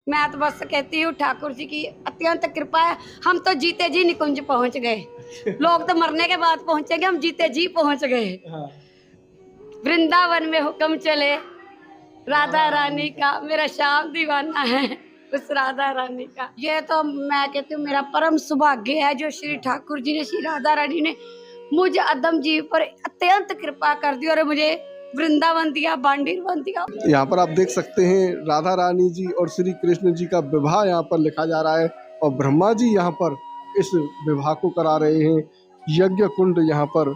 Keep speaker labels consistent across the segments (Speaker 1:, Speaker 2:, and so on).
Speaker 1: मैं तो बस कहती हूँ ठाकुर जी की अत्यंत कृपा है। हम तो जीते जी निकुंज पहुंच गए। लोग तो मरने के बाद पहुंचेंगे, हम जीते जी पहुंच गए। वृंदावन में हुक्म चले राधा रानी का, मेरा श्याम दीवाना है उस राधा रानी का। ये तो मैं कहती हूँ मेरा परम सौभाग्य है जो श्री ठाकुर जी ने, श्री राधा रानी ने मुझ अदम जीव पर अत्यंत कृपा कर दी और मुझे वृंदावन दिया, बांडीवन दिया।
Speaker 2: यहाँ पर आप देख सकते हैं राधा रानी जी और श्री कृष्ण जी का विवाह यहाँ पर लिखा जा रहा है और ब्रह्मा जी यहाँ पर इस विवाह को करा रहे हैं। यज्ञ कुंड यहाँ पर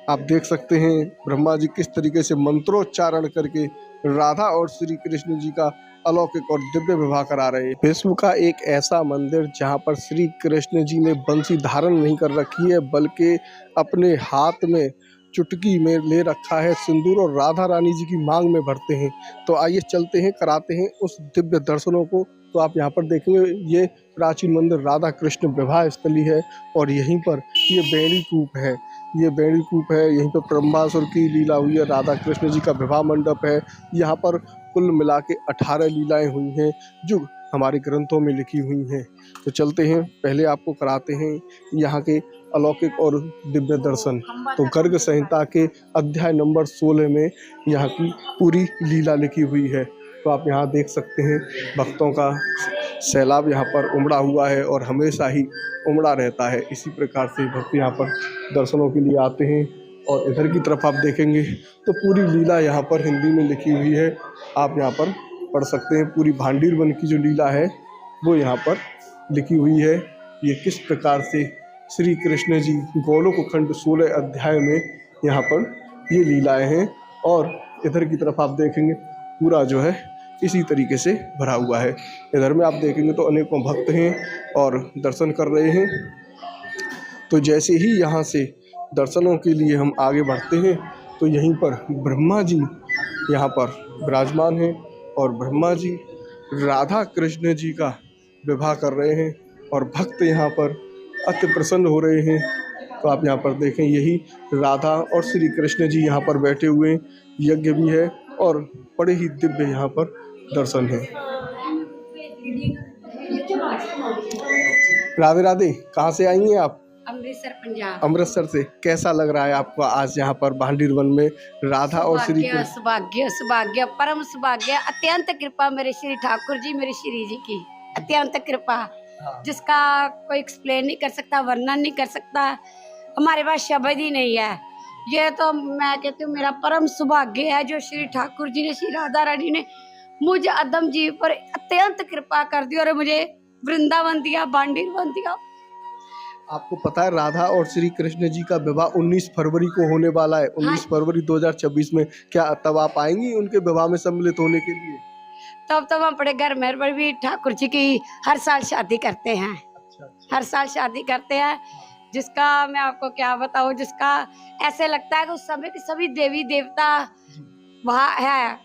Speaker 2: आप देख सकते हैं ब्रह्मा जी किस तरीके से मंत्रोच्चारण करके राधा और श्री कृष्ण जी का अलौकिक और दिव्य विवाह करा रहे हैं। विश्व का एक ऐसा मंदिर जहां पर श्री कृष्ण जी ने बंसी धारण नहीं कर रखी है बल्कि अपने हाथ में चुटकी में ले रखा है सिंदूर और राधा रानी जी की मांग में भरते हैं। तो आइए चलते हैं, कराते हैं उस दिव्य दर्शनों को। तो आप यहाँ पर देखेंगे ये प्राचीन मंदिर राधा कृष्ण विवाह स्थली है और यहीं पर ये बेड़ी कूप है। ये बेड़ी कूप है, यहीं पर ब्रह्मासुर की लीला हुई है, राधा कृष्ण जी का विवाह मंडप है। यहाँ पर कुल मिला के 18 लीलाएं हुई हैं जो हमारे ग्रंथों में लिखी हुई हैं। तो चलते हैं, पहले आपको कराते हैं यहाँ के अलौकिक और दिव्य दर्शन। तो गर्ग संहिता के अध्याय नंबर 16 में यहाँ की पूरी लीला लिखी हुई है। तो आप यहाँ देख सकते हैं भक्तों का सैलाब यहाँ पर उमड़ा हुआ है और हमेशा ही उमड़ा रहता है। इसी प्रकार से भक्त यहाँ पर दर्शनों के लिए आते हैं। और इधर की तरफ आप देखेंगे तो पूरी लीला यहाँ पर हिंदी में लिखी हुई है, आप यहाँ पर पढ़ सकते हैं। पूरी भांडीर वन की जो लीला है वो यहाँ पर लिखी हुई है। ये किस प्रकार से श्री कृष्ण जी गोलोक खंड 16 अध्याय में यहाँ पर ये लीलाएं हैं। और इधर की तरफ आप देखेंगे पूरा जो है इसी तरीके से भरा हुआ है। इधर में आप देखेंगे तो अनेकों भक्त हैं और दर्शन कर रहे हैं। तो जैसे ही यहाँ से दर्शनों के लिए हम आगे बढ़ते हैं तो यहीं पर ब्रह्मा जी यहाँ पर विराजमान हैं और ब्रह्मा जी राधा कृष्ण जी का विवाह कर रहे हैं और भक्त यहाँ पर अति प्रसन्न हो रहे हैं। तो आप यहाँ पर देखें यही राधा और श्री कृष्ण जी यहाँ पर बैठे हुए हैं। यज्ञ भी है और बड़े ही दिव्य यहाँ पर दर्शन है। राधे राधे, कहाँ से आई हैं आप?
Speaker 1: अमृतसर, पंजाब।
Speaker 2: अमृतसर से। कैसा लग रहा है आपको आज यहाँ पर भांडीर वन में राधा और श्री कृष्ण?
Speaker 1: सौभाग्य सौभाग्य परम सौभाग्य, अत्यंत कृपा मेरे श्री ठाकुर जी, मेरी श्री जी की अत्यंत कृपा, जिसका कोई एक्सप्लेन नहीं कर सकता, वर्णन नहीं कर सकता, हमारे पास शब्द ही नहीं है। ये तो मैं कहती हूँ मेरा परम सौभाग्य है जो श्री ठाकुर जी ने, श्री राधा रानी ने मुझ अदम जीव पर अत्यंत कृपा कर दी और मुझे वृंदावन दिया, बांडीवन दिया।
Speaker 2: आपको पता है राधा और श्री कृष्ण जी का विवाह 19 फरवरी को होने वाला है। 19 फरवरी 2026 में। क्या तब आप आएंगी उनके विवाह में सम्मिलित होने के लिए?
Speaker 1: तब हम अपने घर में भी ठाकुर जी की हर साल शादी करते हैं। हर साल शादी करते हैं, जिसका मैं आपको क्या बताऊं, जिसका ऐसे लगता है कि उस समय के सभी देवी देवता वहाँ है,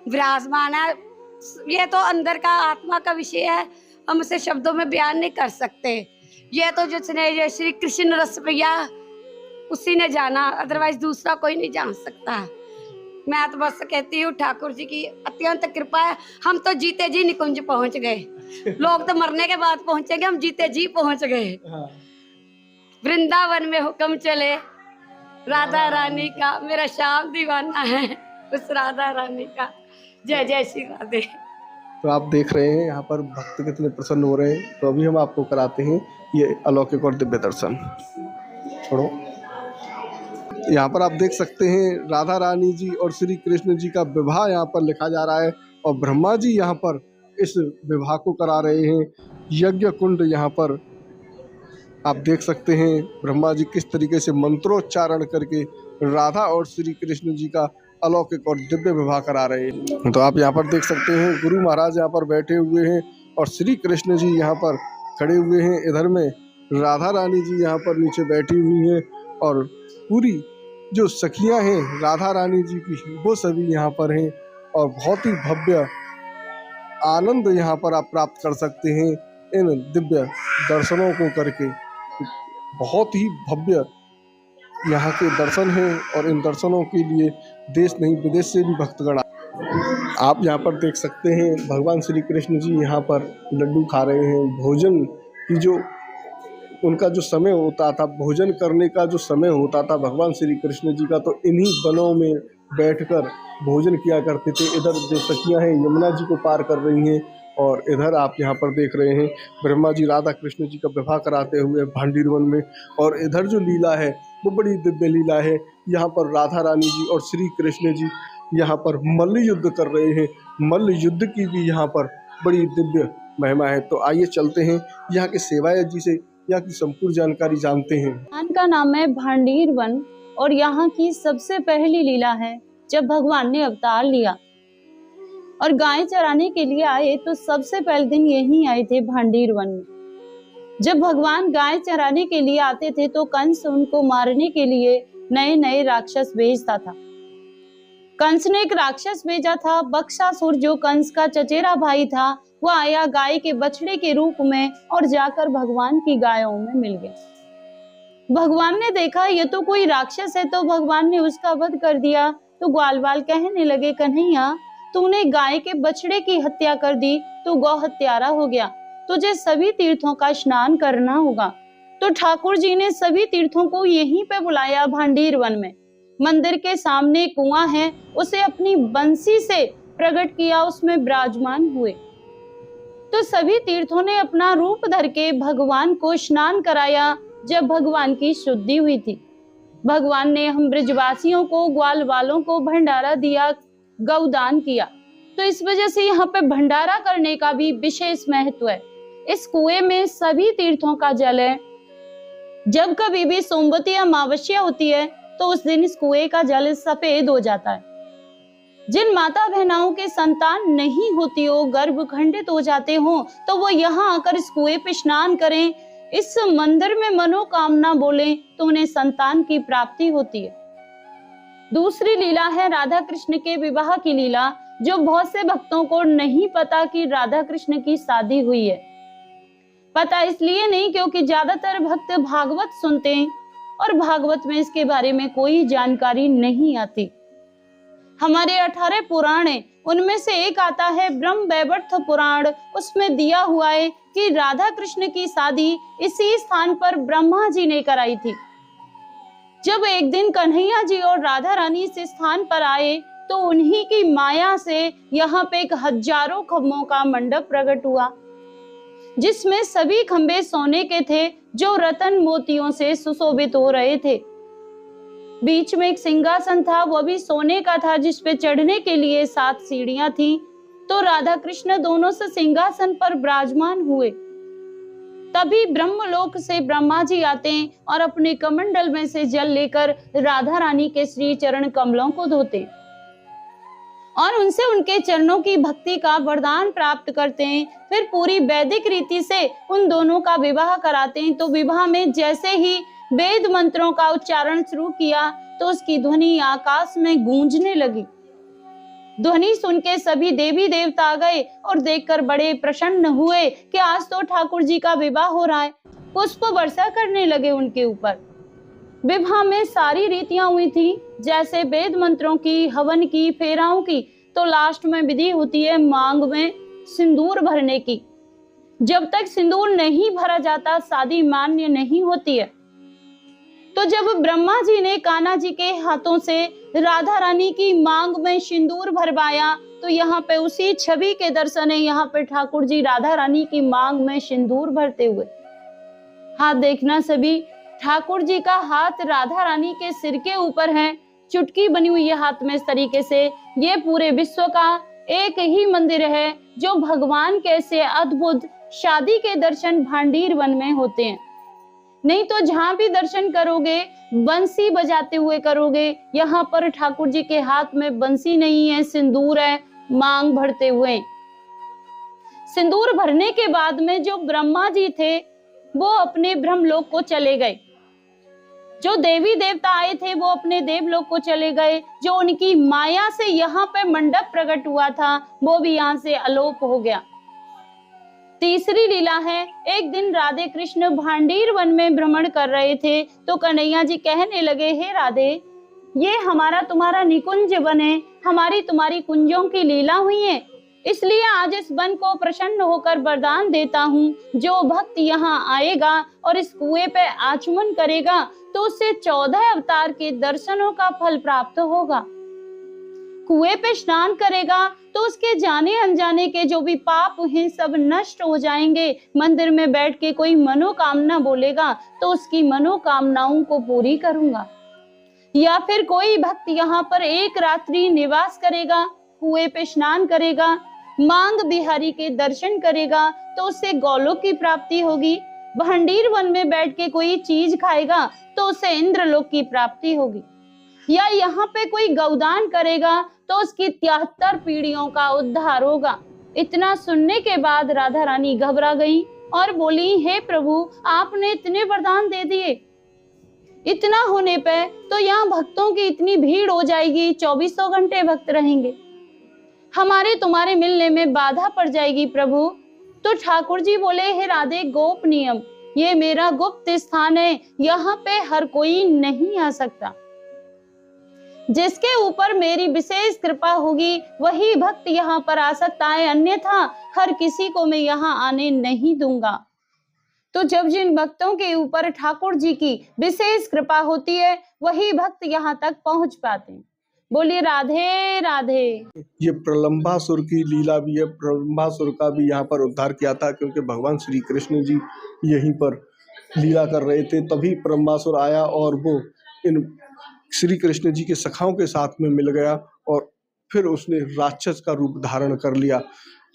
Speaker 1: विराजमान है। ये तो अंदर का आत्मा का विषय है, हम उसे शब्दों में बयान नहीं कर सकते। ये तो जिसने ये श्री कृष्ण रस पिया उसी ने जाना, अदरवाइज दूसरा कोई नहीं जान सकता। मैं तो बस कहती हूँ ठाकुर जी की अत्यंत कृपा है। हम तो जीते जी निकुंज पहुंच गए। लोग तो मरने के बाद पहुंचेंगे, हम जीते जी पहुंच गए। वृंदावन में हुक्म चले राधा रानी का, मेरा श्याम दीवाना है उस राधा रानी का। जय जय श्री राधे।
Speaker 2: तो आप देख रहे हैं यहाँ पर भक्त कितने प्रसन्न हो रहे हैं। तो अभी हम आपको कराते हैं ये अलौकिक और दिव्य दर्शन। छोड़ो, यहाँ पर आप देख सकते हैं राधा रानी जी और श्री कृष्ण जी का विवाह यहाँ पर लिखा जा रहा है और ब्रह्मा जी यहाँ पर इस विवाह को करा रहे हैं। यज्ञ कुंड यहाँ पर आप देख सकते हैं ब्रह्मा जी किस तरीके से मंत्रोच्चारण करके राधा और श्री कृष्ण जी का अलौकिक और दिव्य विवाह करा रहे हैं। तो आप यहाँ पर देख सकते हैं गुरु महाराज यहाँ पर बैठे हुए हैं और श्री कृष्ण जी यहाँ पर खड़े हुए हैं। इधर में राधा रानी जी यहाँ पर नीचे बैठी हुई हैं और पूरी जो सखियाँ हैं राधा रानी जी की वो सभी यहाँ पर हैं और बहुत ही भव्य आनंद यहाँ पर आप प्राप्त कर सकते हैं इन दिव्य दर्शनों को करके। बहुत ही भव्य यहाँ के दर्शन हैं और इन दर्शनों के लिए देश नहीं विदेश से भी भक्तगण आप यहाँ पर देख सकते हैं भगवान श्री कृष्ण जी यहाँ पर लड्डू खा रहे हैं। भोजन की जो उनका जो समय होता था, भोजन करने का जो समय होता था भगवान श्री कृष्ण जी का, तो इन्हीं वनों में बैठकर भोजन किया करते थे। इधर जो सखियाँ हैं यमुना जी को पार कर रही हैं और इधर आप यहाँ पर देख रहे हैं ब्रह्मा जी राधा कृष्ण जी का विवाह कराते हुए भांडीर वन में। और इधर जो लीला है वो बड़ी दिव्य लीला है। यहाँ पर राधा रानी जी और श्री कृष्ण जी यहाँ पर मल्ल युद्ध कर रहे हैं। मल्ल युद्ध की भी यहाँ पर बड़ी दिव्य महिमा है। तो आइए चलते हैं यहाँ के सेवायत जी से यहाँ की संपूर्ण जानकारी जानते हैं।
Speaker 3: स्थान का नाम है भांडीर वन और यहाँ की सबसे पहली लीला है जब भगवान ने अवतार लिया और गाय चराने के लिए आए, तो सबसे पहले दिन यहीं आए थे भांडीर वन में। जब भगवान गाय चराने के लिए आते थे तो कंस उनको मारने के लिए नए नए राक्षस भेजता था। कंस ने एक राक्षस भेजा था, बक्सासुर, जो कंस का चचेरा भाई था। वो आया गाय के बछड़े के रूप में और जाकर भगवान की गायों में मिल गया। भगवान ने देखा ये तो कोई राक्षस है, तो भगवान ने उसका वध कर दिया। तो ग्वाल बाल कहने लगे, कन्हैया तूने गाय के बछड़े की हत्या कर दी, तो गौ हत्यारा हो गया, तुझे सभी तीर्थों का स्नान करना होगा। तो ठाकुर जी ने सभी तीर्थों को यहीं पे बुलाया भांडीर वन में। मंदिर के सामने कुआं है, उसे अपनी बंसी से प्रकट किया, उसमें विराजमान हुए। तो सभी तीर्थों ने अपना रूप धर के भगवान को स्नान कराया। जब भगवान की शुद्धि हुई थी, भगवान ने हम ब्रजवासियों को, ग्वाल वालों को भंडारा दिया, गौदान किया। तो इस वजह से यहाँ पे भंडारा करने का भी विशेष महत्व है। इस कुएं में सभी तीर्थों का जल है। जब कभी भी सोमवती अमावस्या होती है तो उस दिन इस कुएं का जल सफेद हो जाता है। जिन माता बहनाओं के संतान नहीं होती हो, गर्भ खंडित हो जाते हो, तो वो यहाँ आकर इस कुएं पे स्नान करें, इस मंदिर में मनोकामना बोलें, तो उन्हें संतान की प्राप्ति होती है। दूसरी लीला है राधा कृष्ण के विवाह की लीला, जो बहुत से भक्तों को नहीं पता कि राधा कृष्ण की शादी हुई है। पता इसलिए नहीं क्योंकि ज्यादातर भक्त भागवत सुनते हैं और भागवत में इसके बारे में कोई जानकारी नहीं आती। हमारे 18 पुराण हैं, उनमें से एक आता है ब्रह्म वैवर्त पुराण। उसमें दिया हुआ है कि राधा कृष्ण की शादी इसी स्थान पर ब्रह्मा जी ने कराई थी। जब एक दिन कन्हैया जी और राधा रानी इस स्थान पर आए तो उन्हीं की माया से यहाँ पे एक हजारों खम्भों का मंडप प्रकट हुआ, जिसमें सभी खंबे सोने के थे जो रतन मोतियों से सुशोभित हो रहे थे। बीच में एक सिंहासन था, वो भी सोने का था, जिसपे चढ़ने के लिए 7 सीढ़ियां थी। तो राधा कृष्ण दोनों से सिंहासन पर विराजमान हुए। तभी ब्रह्मलोक से ब्रह्मा जी आते हैं और अपने कमंडल में से जल लेकर राधा रानी के श्री चरण कमलों को धोते हैं और उनसे उनके चरणों की भक्ति का वरदान प्राप्त करते हैं। फिर पूरी वैदिक रीति से उन दोनों का विवाह कराते हैं। तो विवाह में जैसे ही वेद मंत्रों का उच्चारण शुरू किया तो उसकी ध्वनि आकाश में गूंजने लगी। ध्वनि सुन के सभी देवी देवता आ गए और देखकर बड़े प्रसन्न हुए कि आज तो ठाकुर जी का विवाह हो रहा है। पुष्प वर्षा करने लगे उनके ऊपर। विवाह में सारी रीतियां हुई थी, जैसे वेद मंत्रों की, हवन की, फेराओं की। तो लास्ट में विधि होती है मांग में सिंदूर भरने की। जब तक सिंदूर नहीं भरा जाता शादी मान्य नहीं होती है। तो जब ब्रह्मा जी ने कान्हा जी के हाथों से राधा रानी की मांग में सिंदूर भरवाया तो यहाँ पे उसी छवि के दर्शन है। यहाँ पे ठाकुर जी राधा रानी की मांग में सिंदूर भरते हुए। हाथ देखना सभी, ठाकुर जी का हाथ राधा रानी के सिर के ऊपर है, चुटकी बनी हुई है हाथ में। इस तरीके से ये पूरे विश्व का एक ही मंदिर है जो भगवान के ऐसे अद्भुत शादी के दर्शन भांडीर वन में होते हैं। नहीं तो जहां भी दर्शन करोगे बंसी बजाते हुए करोगे। यहाँ पर ठाकुर जी के हाथ में बंसी नहीं है, सिंदूर है, मांग भरते हुए। सिंदूर भरने के बाद में जो ब्रह्मा जी थे वो अपने ब्रह्मलोक को चले गए। जो देवी देवता आए थे वो अपने देवलोक को चले गए। जो उनकी माया से यहाँ पे मंडप प्रकट हुआ था वो भी यहाँ से अलोप हो गया। तीसरी लीला है, एक दिन राधे कृष्ण भांडीर वन में भ्रमण कर रहे थे तो कन्हैया जी कहने लगे, हे राधे ये हमारा तुम्हारा निकुंज वन है, हमारी तुम्हारी कुंजों की लीला हुई है। इसलिए आज इस वन को प्रसन्न होकर वरदान देता हूँ, जो भक्त यहाँ आएगा और इस कुएं पे आचमन करेगा तो उसे 14 अवतार के दर्शनों का फल प्राप्त होगा। कुएं पे स्नान करेगा तो उसके जाने अनजाने के जो भी पाप हैं सब नष्ट हो जाएंगे। मंदिर में बैठ के कोई मनोकामना बोलेगा तो उसकी मनोकामनाओं को पूरी करूंगा। या फिर कोई भक्त यहाँ पर एक रात्रि निवास करेगा, कुएं पे स्नान करेगा, मांग बिहारी के दर्शन करेगा तो उसे गौलोक की प्राप्ति होगी। भंडीर वन में बैठ के कोई चीज खाएगा तो उसे इंद्रलोक की प्राप्ति होगी। या यहाँ पे कोई गौदान करेगा तो उसकी 73 पीढ़ियों का उद्धार होगा। इतना सुनने के बाद राधा रानी घबरा गई और बोली, हे प्रभु, आपने इतने वरदान दे दिए। इतना होने पे तो यहाँ भक्तों की इतनी भीड़ हो जाएगी, 24 घंटे भक्त रहेंगे, हमारे तुम्हारे मिलने में बाधा पड़ जाएगी प्रभु। तो ठाकुर जी बोले, हे राधे, गोप नियम, ये मेरा गुप्त स्थान है, यहाँ पे हर कोई नहीं आ सकता। जिसके ऊपर मेरी विशेष कृपा होगी वही भक्त यहाँ पर आ सकता है, अन्यथा हर किसी को मैं यहाँ आने नहीं दूंगा। तो जब जिन भक्तों के ऊपर ठाकुर जी की विशेष कृपा होती है वही भक्त यहाँ तक पहुंच पाते हैं। बोलिए राधे राधे।
Speaker 2: ये प्रलंबासुर की लीला भी है। प्रलंबासुर का भी यहाँ पर उद्धार किया था, क्योंकि भगवान श्री कृष्ण जी यहीं पर लीला कर रहे थे। तभी प्रलंबासुर आया और वो इन श्री कृष्ण जी के सखाओं के साथ में मिल गया और फिर उसने राक्षस का रूप धारण कर लिया।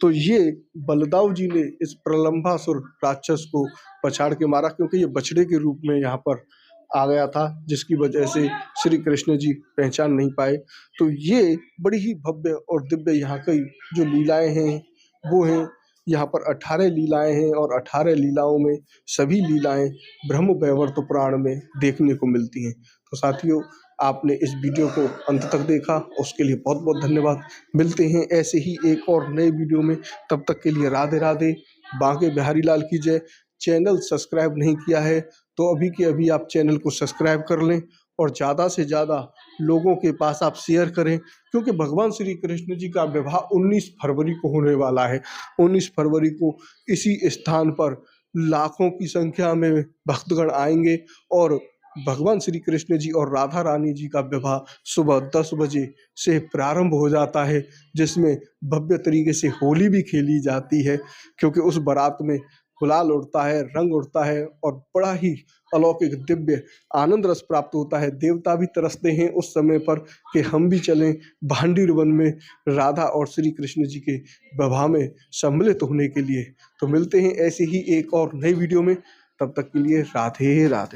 Speaker 2: तो ये बलदाव जी ने इस प्रलंबासुर राक्षस को पछाड़ के मारा, क्योंकि ये बछड़े के रूप में यहाँ पर आ गया था, जिसकी वजह से श्री कृष्ण जी पहचान नहीं पाए। तो ये बड़ी ही भव्य और दिव्य यहाँ की जो लीलाएं हैं वो हैं। यहाँ पर 18 लीलाएं हैं और 18 लीलाओं में सभी लीलाएं ब्रह्म वैवर्त पुराण में देखने को मिलती हैं। तो साथियों, आपने इस वीडियो को अंत तक देखा, उसके लिए बहुत बहुत धन्यवाद। मिलते हैं ऐसे ही एक और नए वीडियो में, तब तक के लिए राधे राधे। बांके बिहारी लाल की जय। चैनल सब्सक्राइब नहीं किया है तो अभी के अभी आप चैनल को सब्सक्राइब कर लें और ज़्यादा से ज़्यादा लोगों के पास आप शेयर करें, क्योंकि भगवान श्री कृष्ण जी का विवाह 19 फरवरी को होने वाला है। 19 फरवरी को इसी स्थान पर लाखों की संख्या में भक्तगण आएंगे और भगवान श्री कृष्ण जी और राधा रानी जी का विवाह सुबह 10 बजे से प्रारंभ हो जाता है, जिसमें भव्य तरीके से होली भी खेली जाती है, क्योंकि उस बारात में गुलाल उड़ता है, रंग उड़ता है और बड़ा ही अलौकिक दिव्य आनंद रस प्राप्त होता है। देवता भी तरसते हैं उस समय पर कि हम भी चलें भांडीर वन में राधा और श्री कृष्ण जी के विवाह में सम्मिलित होने के लिए। तो मिलते हैं ऐसे ही एक और नई वीडियो में, तब तक के लिए राधे राधे।